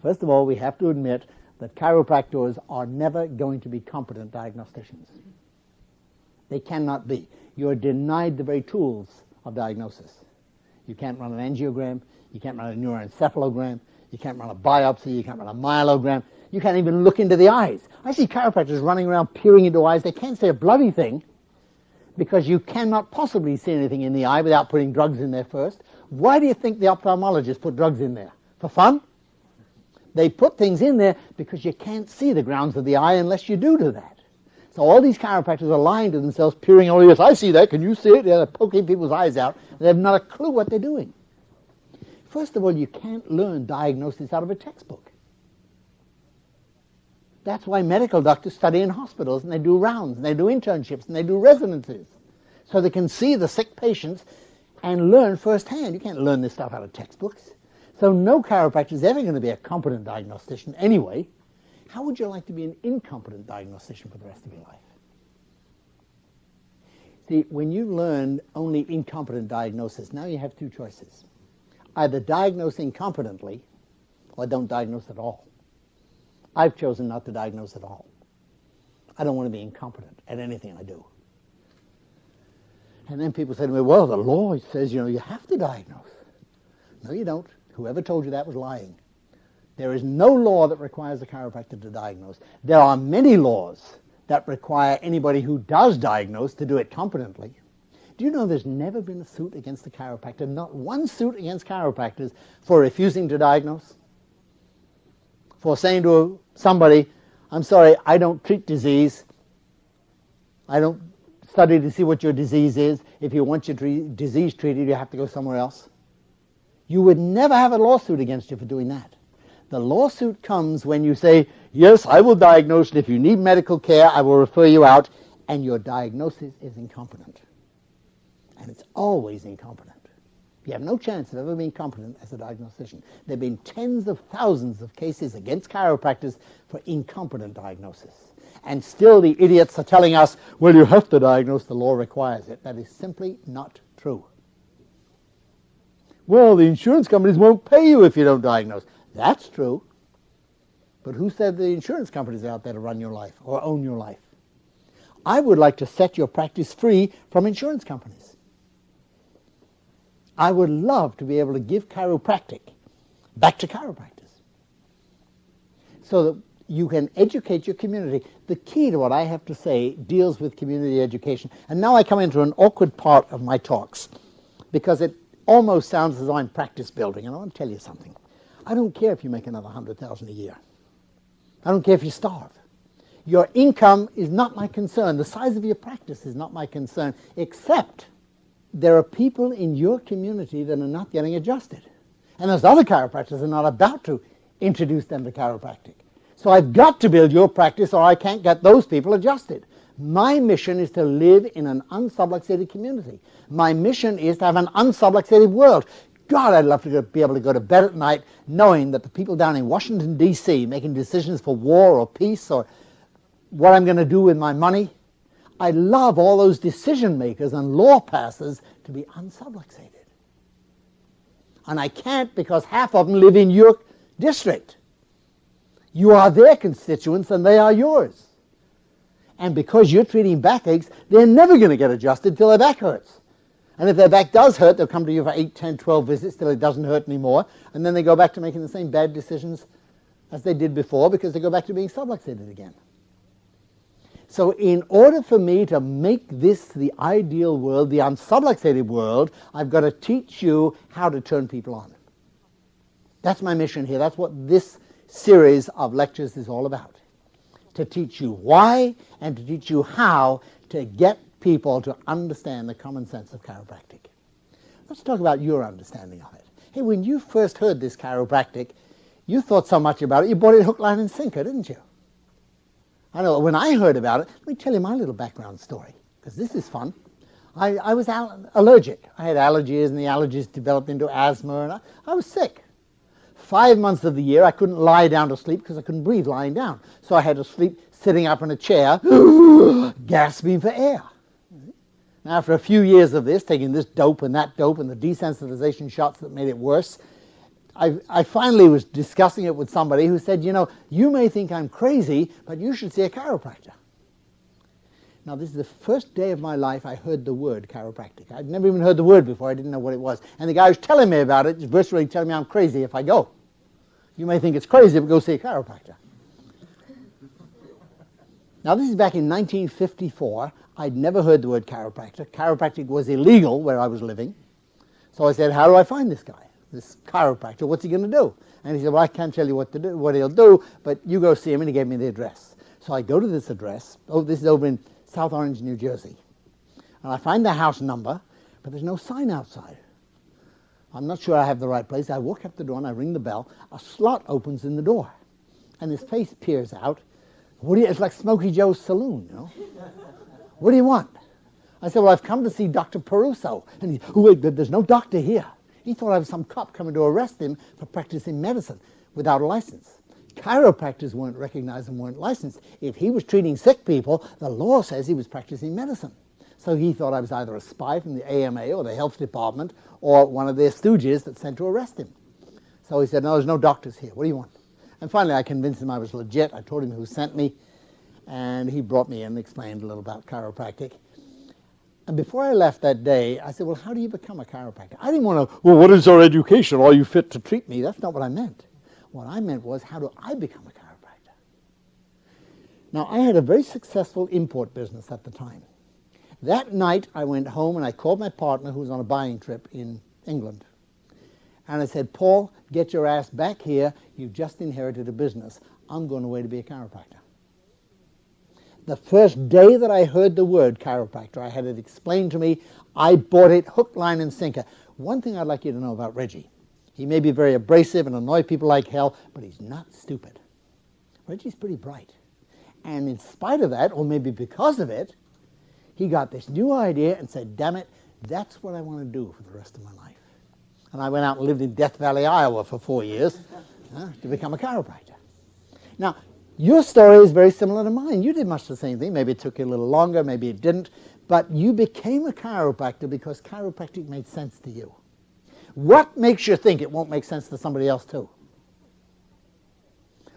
First of all, we have to admit that chiropractors are never going to be competent diagnosticians. They cannot be. You are denied the very tools of diagnosis. You can't run an angiogram, you can't run a neuroencephalogram, you can't run a biopsy, you can't run a myelogram, you can't even look into the eyes. I see chiropractors running around peering into eyes. They can't say a bloody thing because you cannot possibly see anything in the eye without putting drugs in there first. Why do you think the ophthalmologists put drugs in there? For fun? They put things in there because you can't see the grounds of the eye unless you do that. So all these chiropractors are lying to themselves, peering, oh yes, I see that, can you see it? They're poking people's eyes out. They have not a clue what they're doing. First of all, you can't learn diagnosis out of a textbook. That's why medical doctors study in hospitals, and they do rounds, and they do internships, and they do residencies, so they can see the sick patients and learn firsthand. You can't learn this stuff out of textbooks. So no chiropractor is ever going to be a competent diagnostician anyway. How would you like to be an incompetent diagnostician for the rest of your life? See, when you learn only incompetent diagnosis, now you have two choices. Either diagnose incompetently or don't diagnose at all. I've chosen not to diagnose at all. I don't want to be incompetent at anything I do. And then people say to me, well, the law says, you have to diagnose. No, you don't. Whoever told you that was lying. There is no law that requires a chiropractor to diagnose. There are many laws that require anybody who does diagnose to do it competently. Do you know there's never been a suit against a chiropractor, not one suit against chiropractors for refusing to diagnose? For saying to somebody, I'm sorry, I don't treat disease. I don't study to see what your disease is. If you want your disease treated, you have to go somewhere else. You would never have a lawsuit against you for doing that. The lawsuit comes when you say, yes, I will diagnose, and if you need medical care, I will refer you out, and your diagnosis is incompetent. And it's always incompetent. You have no chance of ever being competent as a diagnostician. There have been tens of thousands of cases against chiropractors for incompetent diagnosis. And still the idiots are telling us, well, you have to diagnose, the law requires it. That is simply not true. Well, the insurance companies won't pay you if you don't diagnose. That's true. But who said the insurance companies are out there to run your life or own your life? I would like to set your practice free from insurance companies. I would love to be able to give chiropractic back to chiropractors so that you can educate your community. The key to what I have to say deals with community education. And now I come into an awkward part of my talks because it almost sounds as though I'm practice building. And I want to tell you something. I don't care if you make another $100,000 a year. I don't care if you starve. Your income is not my concern. The size of your practice is not my concern, except there are people in your community that are not getting adjusted. And those other chiropractors are not about to introduce them to chiropractic. So I've got to build your practice or I can't get those people adjusted. My mission is to live in an unsubluxated community. My mission is to have an unsubluxated world. God, I'd love to be able to go to bed at night knowing that the people down in Washington, D.C. making decisions for war or peace or what I'm going to do with my money, I love all those decision makers and law passers to be unsubluxated. And I can't because half of them live in your district. You are their constituents and they are yours. And because you're treating backaches, they're never going to get adjusted till their back hurts. And if their back does hurt, they'll come to you for 8, 10, 12 visits till it doesn't hurt anymore. And then they go back to making the same bad decisions as they did before because they go back to being subluxated again. So in order for me to make this the ideal world, the unsubluxated world, I've got to teach you how to turn people on. That's my mission here. That's what this series of lectures is all about. To teach you why and to teach you how to get people to understand the common sense of chiropractic. Let's talk about your understanding of it. Hey, when you first heard this chiropractic, you thought so much about it, you bought it hook, line, and sinker, didn't you? I know when I heard about it, let me tell you my little background story, because this is fun. I was allergic. I had allergies, and the allergies developed into asthma, and I was sick. 5 months of the year, I couldn't lie down to sleep because I couldn't breathe lying down. So I had to sleep sitting up in a chair, gasping for air. Now, after a few years of this, taking this dope and the desensitization shots that made it worse, I finally was discussing it with somebody who said, you know, you may think I'm crazy, but you should see a chiropractor. Now, this is the first day of my life I heard the word chiropractic. I'd never even heard the word before. I didn't know what it was. And the guy who's telling me about it is virtually telling me I'm crazy if I go. You may think it's crazy, but go see a chiropractor. Now, this is back in 1954. I'd never heard the word chiropractor. Chiropractic was illegal where I was living. So I said, how do I find this guy, this chiropractor? What's he going to do? And he said, well, I can't tell you what to do, what he'll do, but you go see him, and he gave me the address. So I go to this address. Oh, this is over in South Orange, New Jersey. And I find the house number, but there's no sign outside. I'm not sure I have the right place. I walk up the door and I ring the bell. A slot opens in the door. And his face peers out. It's like Smokey Joe's saloon, you know. What do you want? I said, well, I've come to see Dr. Peruso. And he, oh, wait, there's no doctor here. He thought I was some cop coming to arrest him for practicing medicine without a license. Chiropractors weren't recognized and weren't licensed. If he was treating sick people, the law says he was practicing medicine. So he thought I was either a spy from the AMA or the health department or one of their stooges that sent to arrest him. So he said, no, there's no doctors here. What do you want? And finally I convinced him I was legit. I told him who sent me, and he brought me in and explained a little about chiropractic. And before I left that day, I said, well, how do you become a chiropractor? I didn't want to, well, what is our education? Are you fit to treat me? That's not what I meant. What I meant was, how do I become a chiropractor? Now, I had a very successful import business at the time. That night, I went home and I called my partner who was on a buying trip in England. And I said, Paul, get your ass back here. You've just inherited a business. I'm going away to be a chiropractor. The first day that I heard the word chiropractor, I had it explained to me. I bought it hook, line, and sinker. One thing I'd like you to know about Reggie. He may be very abrasive and annoy people like hell, but he's not stupid. Reggie's pretty bright. And in spite of that, or maybe because of it, he got this new idea and said, damn it, that's what I want to do for the rest of my life. And I went out and lived in Death Valley, Iowa for 4 years to become a chiropractor. Now, your story is very similar to mine. You did much the same thing. Maybe it took you a little longer, maybe it didn't. But you became a chiropractor because chiropractic made sense to you. What makes you think it won't make sense to somebody else too?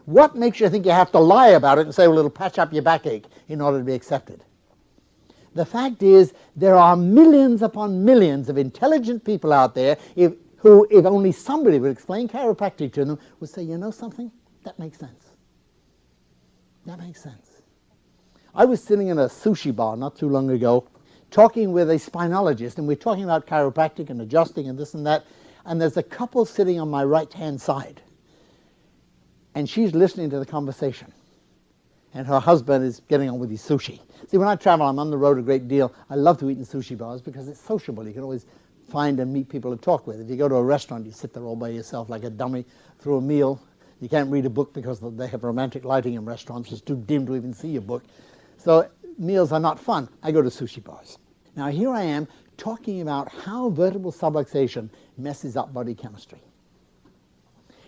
What makes you think you have to lie about it and say, well, it'll patch up your backache in order to be accepted? The fact is, there are millions upon millions of intelligent people out there who, if only somebody would explain chiropractic to them, would say, you know something? That makes sense. That makes sense. I was sitting in a sushi bar not too long ago talking with a spinologist, and we're talking about chiropractic and adjusting and this and that, and there's a couple sitting on my right-hand side, and she's listening to the conversation, and her husband is getting on with his sushi. See, when I travel, I'm on the road a great deal. I love to eat in sushi bars because it's sociable. You can always find and meet people to talk with. If you go to a restaurant, you sit there all by yourself like a dummy through a meal. You can't read a book because they have romantic lighting in restaurants. It's too dim to even see a book. So meals are not fun. I go to sushi bars. Now here I am talking about how vertebral subluxation messes up body chemistry.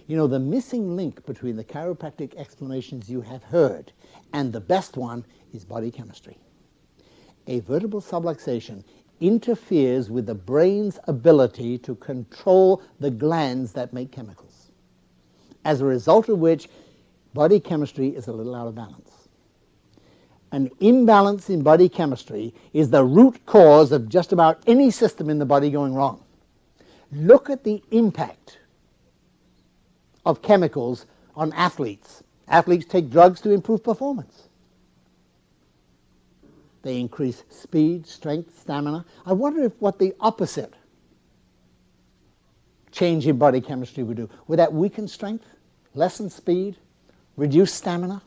You know, the missing link between the chiropractic explanations you have heard and the best one is body chemistry. A vertebral subluxation interferes with the brain's ability to control the glands that make chemicals, as a result of which body chemistry is a little out of balance. An imbalance in body chemistry is the root cause of just about any system in the body going wrong. Look at the impact of chemicals on athletes. Athletes take drugs to improve performance. They increase speed, strength, stamina. I wonder if what the opposite change in body chemistry would do. Would that weaken strength, lessen speed, reduce stamina?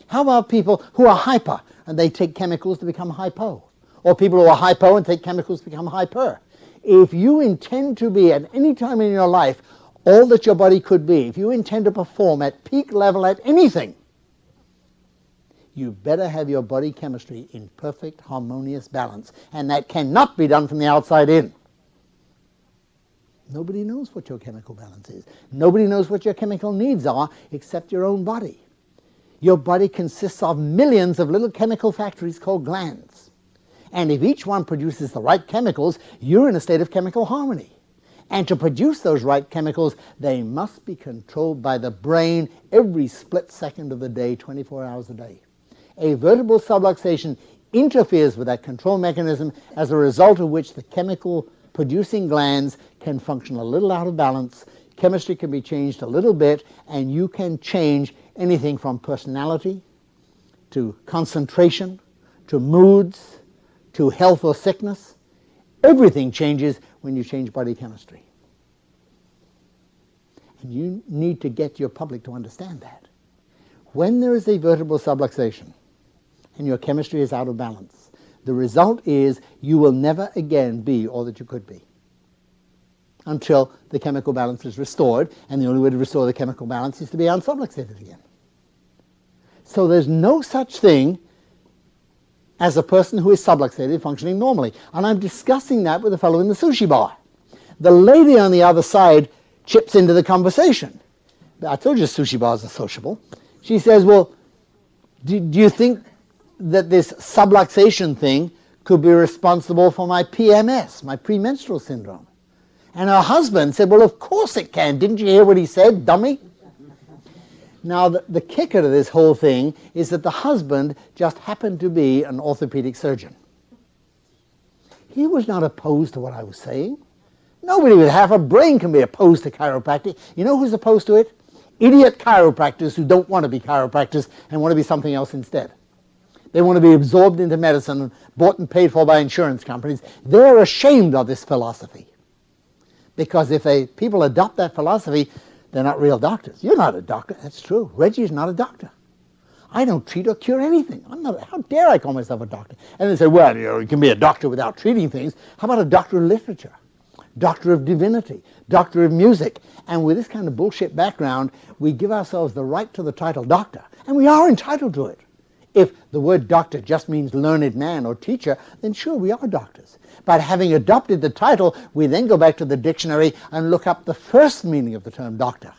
How about people who are hyper and they take chemicals to become hypo? Or people who are hypo and take chemicals to become hyper? If you intend to be at any time in your life all that your body could be, if you intend to perform at peak level at anything, you better have your body chemistry in perfect harmonious balance. And that cannot be done from the outside in. Nobody knows what your chemical balance is. Nobody knows what your chemical needs are except your own body. Your body consists of millions of little chemical factories called glands. And if each one produces the right chemicals, you're in a state of chemical harmony. And to produce those right chemicals, they must be controlled by the brain every split second of the day, 24 hours a day. A vertebral subluxation interferes with that control mechanism, as a result of which the chemical producing glands can function a little out of balance, chemistry can be changed a little bit, and you can change anything from personality to concentration to moods to health or sickness. Everything changes when you change body chemistry. And you need to get your public to understand that. When there is a vertebral subluxation and your chemistry is out of balance, the result is you will never again be all that you could be until the chemical balance is restored, and the only way to restore the chemical balance is to be unsubluxated again. So there's no such thing as a person who is subluxated functioning normally. And I'm discussing that with a fellow in the sushi bar. The lady on the other side chips into the conversation. I told you sushi bars are sociable. She says, well, do you think that this subluxation thing could be responsible for my PMS, my premenstrual syndrome? And her husband said, well, of course it can. Didn't you hear what he said, dummy? Now, the kicker to this whole thing is that the husband just happened to be an orthopedic surgeon. He was not opposed to what I was saying. Nobody with half a brain can be opposed to chiropractic. You know who's opposed to it? Idiot chiropractors who don't want to be chiropractors and want to be something else instead. They want to be absorbed into medicine and bought and paid for by insurance companies. They're ashamed of this philosophy. Because if people adopt that philosophy, they're not real doctors. You're not a doctor. That's true. Reggie's not a doctor. I don't treat or cure anything. How dare I call myself a doctor? And they say, well, you can be a doctor without treating things. How about a doctor of literature? Doctor of divinity? Doctor of music? And with this kind of bullshit background, we give ourselves the right to the title doctor. And we are entitled to it. If the word doctor just means learned man or teacher, then sure, we are doctors. But having adopted the title, we then go back to the dictionary and look up the first meaning of the term doctor,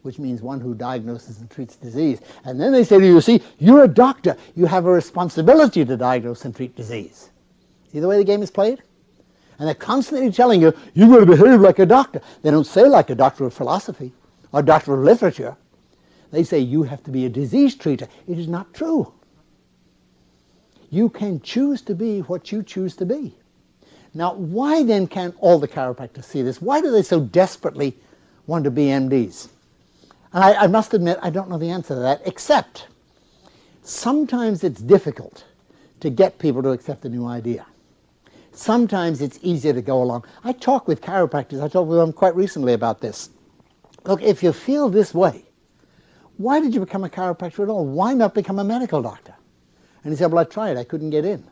which means one who diagnoses and treats disease. And then they say to you, see, you're a doctor. You have a responsibility to diagnose and treat disease. See the way the game is played? And they're constantly telling you, you've got to behave like a doctor. They don't say like a doctor of philosophy or doctor of literature. They say you have to be a disease treater. It is not true. You can choose to be what you choose to be. Now, why then can't all the chiropractors see this? Why do they so desperately want to be MDs? And I must admit, I don't know the answer to that, except sometimes it's difficult to get people to accept a new idea. Sometimes it's easier to go along. I talk with chiropractors. I talked with them quite recently about this. Look, if you feel this way, why did you become a chiropractor at all? Why not become a medical doctor? And he said, well, I tried. I couldn't get in.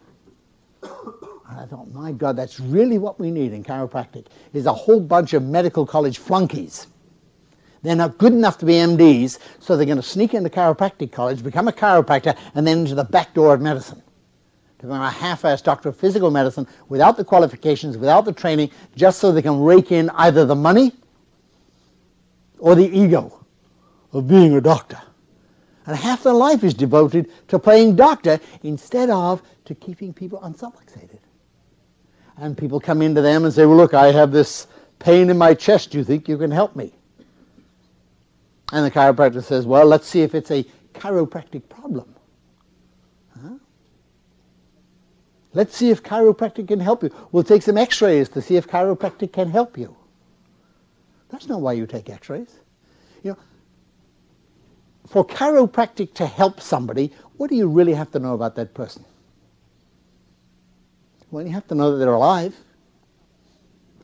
And I thought, my God, that's really what we need in chiropractic, is a whole bunch of medical college flunkies. They're not good enough to be MDs, so they're going to sneak into chiropractic college, become a chiropractor, and then into the back door of medicine. To become a half-assed doctor of physical medicine without the qualifications, without the training, just so they can rake in either the money or the ego of being a doctor. And half their life is devoted to playing doctor instead of to keeping people unsubluxated. And people come into them and say, well, look, I have this pain in my chest. Do you think you can help me? And the chiropractor says, well, let's see if it's a chiropractic problem. Huh? Let's see if chiropractic can help you. We'll take some x-rays to see if chiropractic can help you. That's not why you take x-rays. You know, for chiropractic to help somebody, what do you really have to know about that person? Well, you have to know that they're alive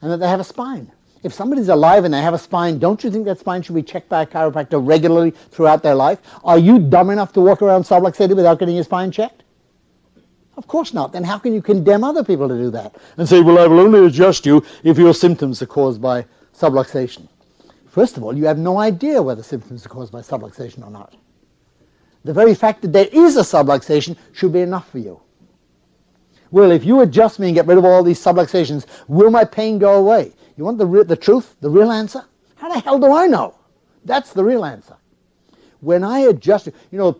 and that they have a spine. If somebody's alive and they have a spine, don't you think that spine should be checked by a chiropractor regularly throughout their life? Are you dumb enough to walk around subluxated without getting your spine checked? Of course not. Then how can you condemn other people to do that? And say, well, I will only adjust you if your symptoms are caused by subluxation. First of all, you have no idea whether symptoms are caused by subluxation or not. The very fact that there is a subluxation should be enough for you. Well, if you adjust me and get rid of all these subluxations, will my pain go away? You want the truth, the real answer? How the hell do I know? That's the real answer. When I adjust,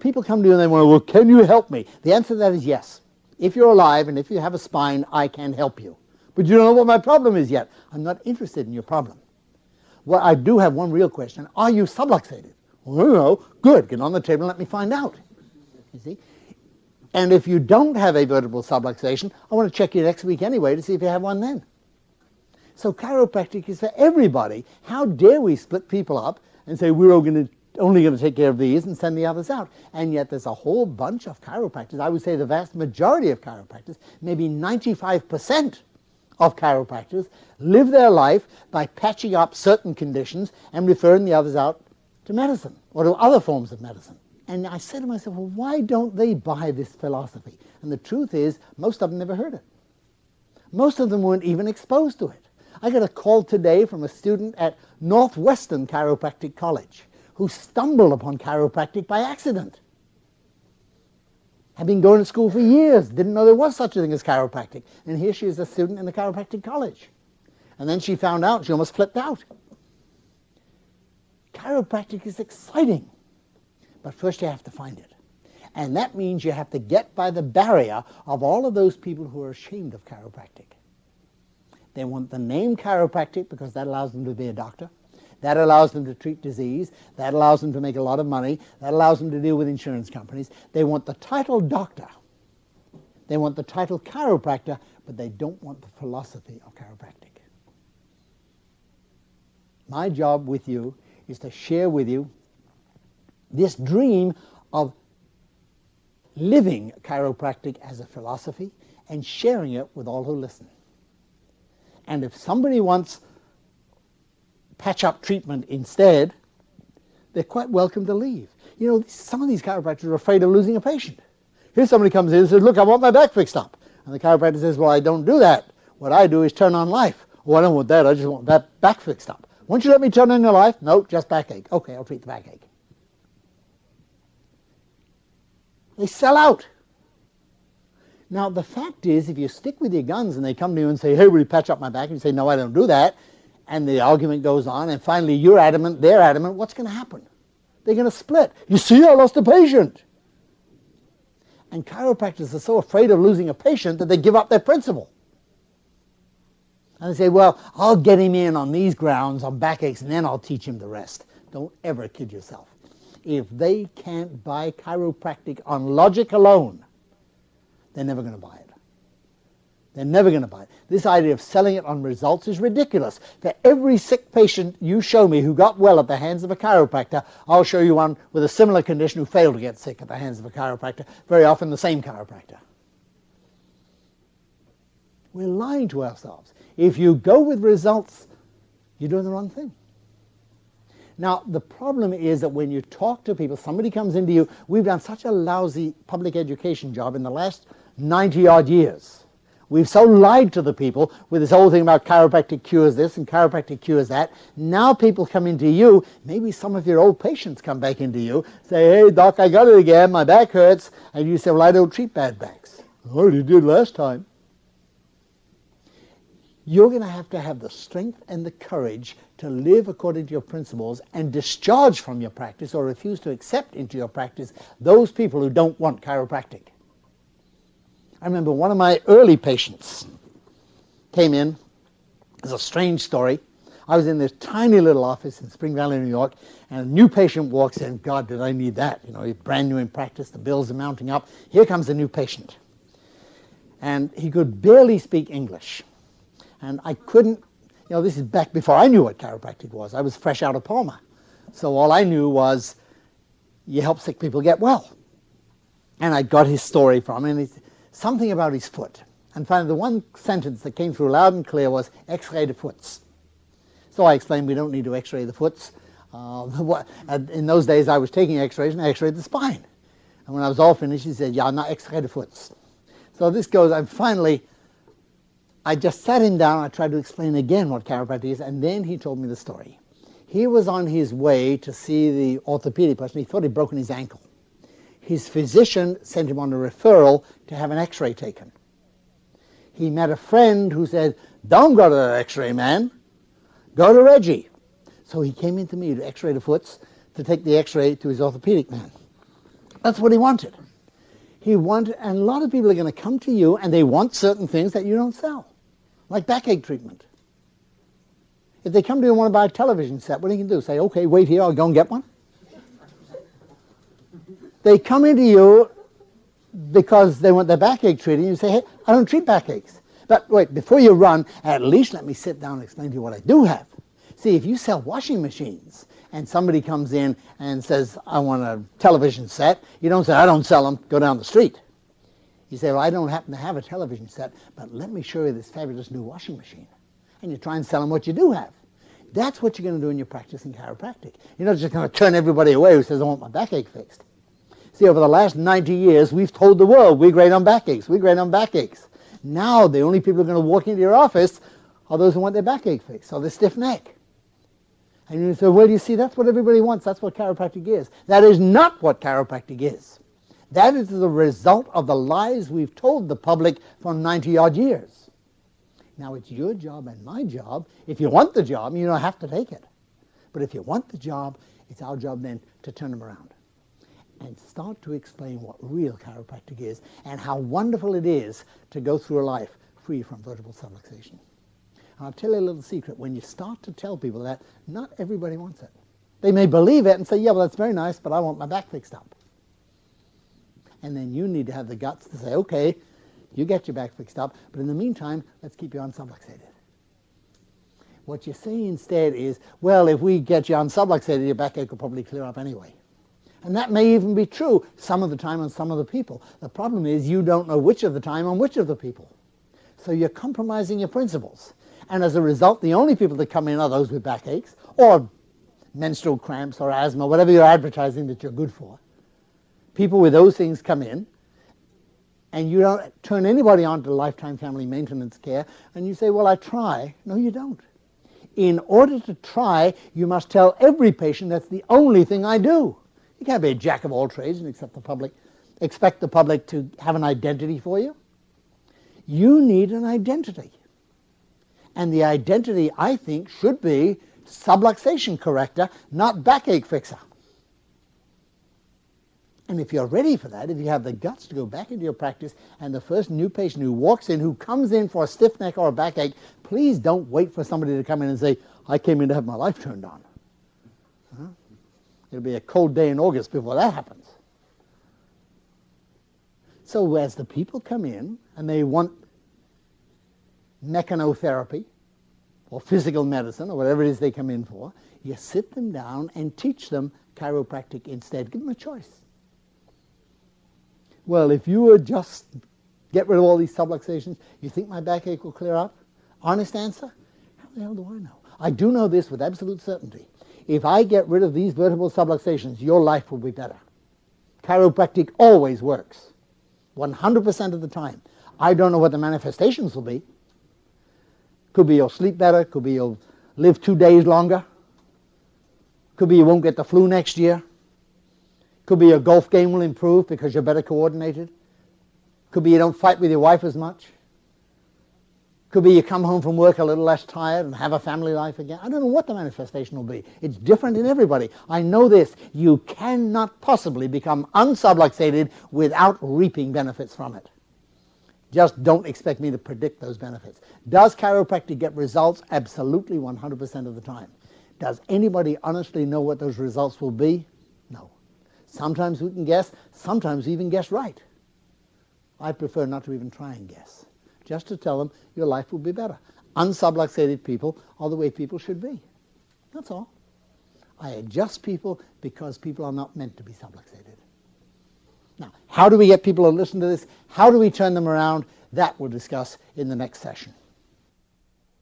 people come to you and they want, well, can you help me? The answer to that is yes. If you're alive and if you have a spine, I can help you. But you don't know what my problem is yet. I'm not interested in your problem. Well, I do have one real question. Are you subluxated? Well, no. Good. Get on the table and let me find out. You see? And if you don't have a vertebral subluxation, I want to check you next week anyway to see if you have one then. So chiropractic is for everybody. How dare we split people up and say we're only going to take care of these and send the others out? And yet there's a whole bunch of chiropractors. I would say the vast majority of chiropractors, maybe 95% of chiropractors, live their life by patching up certain conditions and referring the others out to medicine or to other forms of medicine. And I said to myself, well, why don't they buy this philosophy? And the truth is, most of them never heard it. Most of them weren't even exposed to it. I got a call today from a student at Northwestern Chiropractic College who stumbled upon chiropractic by accident. Had been going to school for years, didn't know there was such a thing as chiropractic. And here she is, a student in the chiropractic college. And then she found out, she almost flipped out. Chiropractic is exciting, but first you have to find it. And that means you have to get by the barrier of all of those people who are ashamed of chiropractic. They want the name chiropractic because that allows them to be a doctor. That allows them to treat disease. That allows them to make a lot of money. That allows them to deal with insurance companies. They want the title doctor. They want the title chiropractor, but they don't want the philosophy of chiropractic. My job with you is to share with you this dream of living chiropractic as a philosophy and sharing it with all who listen. And if somebody wants patch-up treatment instead, they're quite welcome to leave. You know, some of these chiropractors are afraid of losing a patient. Here's somebody comes in and says, look, I want my back fixed up. And the chiropractor says, well, I don't do that. What I do is turn on life. Oh, I don't want that. I just want that back fixed up. Won't you let me turn on your life? No, just backache. Okay, I'll treat the backache. They sell out. Now, the fact is, if you stick with your guns and they come to you and say, hey, will you patch up my back? And you say, no, I don't do that. And the argument goes on, and finally you're adamant, they're adamant, what's going to happen? They're going to split. You see, I lost a patient. And chiropractors are so afraid of losing a patient that they give up their principle. And they say, well, I'll get him in on these grounds, on backaches, and then I'll teach him the rest. Don't ever kid yourself. If they can't buy chiropractic on logic alone, they're never going to buy it. They're never going to buy it. This idea of selling it on results is ridiculous. For every sick patient you show me who got well at the hands of a chiropractor, I'll show you one with a similar condition who failed to get sick at the hands of a chiropractor, very often the same chiropractor. We're lying to ourselves. If you go with results, you're doing the wrong thing. Now, the problem is that when you talk to people, somebody comes into you, we've done such a lousy public education job in the last 90-odd years. We've so lied to the people with this whole thing about chiropractic cures this and chiropractic cures that. Now people come into you, maybe some of your old patients come back into you, say, hey, doc, I got it again, my back hurts. And you say, well, I don't treat bad backs. Oh, you did last time. You're going to have the strength and the courage to live according to your principles and discharge from your practice or refuse to accept into your practice those people who don't want chiropractic. I remember one of my early patients came in. It's a strange story. I was in this tiny little office in Spring Valley, New York, and a new patient walks in. God, did I need that? You know, he's brand new in practice. The bills are mounting up. Here comes a new patient. And he could barely speak English. And I couldn't, you know, this is back before I knew what chiropractic was. I was fresh out of Palma. So all I knew was you help sick people get well. And I got his story from him. And something about his foot. And finally, the one sentence that came through loud and clear was, X-ray the foots. So I explained we don't need to X-ray the foots. In those days, I was taking X-rays and I X-rayed the spine. And when I was all finished, he said, yeah, now X-ray the foots. So this goes, and finally, I just sat him down. I tried to explain again what chiropractic is, and then he told me the story. He was on his way to see the orthopedic person. He thought he'd broken his ankle. His physician sent him on a referral to have an X-ray taken. He met a friend who said, don't go to that X-ray man, go to Reggie. So he came into me to X-ray the foots to take the X-ray to his orthopedic man. That's what he wanted. He wanted, and a lot of people are going to come to you and they want certain things that you don't sell. like backache treatment. If they come to you and want to buy a television set, what do you do? Say, okay, wait here, I'll go and get one? They come into you because they want their backache treated, and you say, hey, I don't treat backaches. But wait, before you run, at least let me sit down and explain to you what I do have. See, if you sell washing machines and somebody comes in and says, I want a television set, you don't say, I don't sell them, go down the street. You say, well, I don't happen to have a television set, but let me show you this fabulous new washing machine. And you try and sell them what you do have. That's what you're going to do in your practice in chiropractic. You're not just going to turn everybody away who says, I want my backache fixed. See, over the last 90 years, we've told the world we're great on backaches, we're great on backaches. Now, the only people who are going to walk into your office are those who want their backache fixed, or their stiff neck. And you say, well, you see, that's what everybody wants. That's what chiropractic is. That is not what chiropractic is. That is the result of the lies we've told the public for 90-odd years. Now, it's your job and my job. If you want the job, you don't have to take it. But if you want the job, it's our job then to turn them around and start to explain what real chiropractic is and how wonderful it is to go through a life free from vertebral subluxation. And I'll tell you a little secret. When you start to tell people that, not everybody wants it. They may believe it and say, yeah, well, that's very nice, but I want my back fixed up. And then you need to have the guts to say, okay, you get your back fixed up, but in the meantime, let's keep you unsubluxated. What you say instead is, well, if we get you unsubluxated, your backache will probably clear up anyway. And that may even be true some of the time on some of the people. The problem is you don't know which of the time on which of the people. So you're compromising your principles. And as a result, the only people that come in are those with backaches or menstrual cramps or asthma, whatever you're advertising that you're good for. People with those things come in, and you don't turn anybody on to lifetime family maintenance care, and you say, well, I try. No, you don't. In order to try, you must tell every patient that's the only thing I do. You can't be a jack of all trades and expect the public to have an identity for you. You need an identity. And the identity, I think, should be subluxation corrector, not backache fixer. And if you're ready for that, if you have the guts to go back into your practice, and the first new patient who walks in, who comes in for a stiff neck or a backache, please don't wait for somebody to come in and say, I came in to have my life turned on. It'll be a cold day in August before that happens. So as the people come in and they want mechanotherapy or physical medicine or whatever it is they come in for, you sit them down and teach them chiropractic instead. Give them a choice. Well, if you would just get rid of all these subluxations, you think my backache will clear up? Honest answer? How the hell do I know? I do know this with absolute certainty. If I get rid of these vertebral subluxations, your life will be better. Chiropractic always works, 100% of the time. I don't know what the manifestations will be. Could be you'll sleep better, could be you'll live 2 days longer, could be you won't get the flu next year, could be your golf game will improve because you're better coordinated, could be you don't fight with your wife as much, could be you come home from work a little less tired and have a family life again. I don't know what the manifestation will be. It's different in everybody. I know this. You cannot possibly become unsubluxated without reaping benefits from it. Just don't expect me to predict those benefits. Does chiropractic get results? Absolutely, 100% of the time. Does anybody honestly know what those results will be? No. Sometimes we can guess. Sometimes we even guess right. I prefer not to even try and guess. Just to tell them your life will be better. Unsubluxated people are the way people should be. That's all. I adjust people because people are not meant to be subluxated. Now, how do we get people to listen to this? How do we turn them around? That we'll discuss in the next session.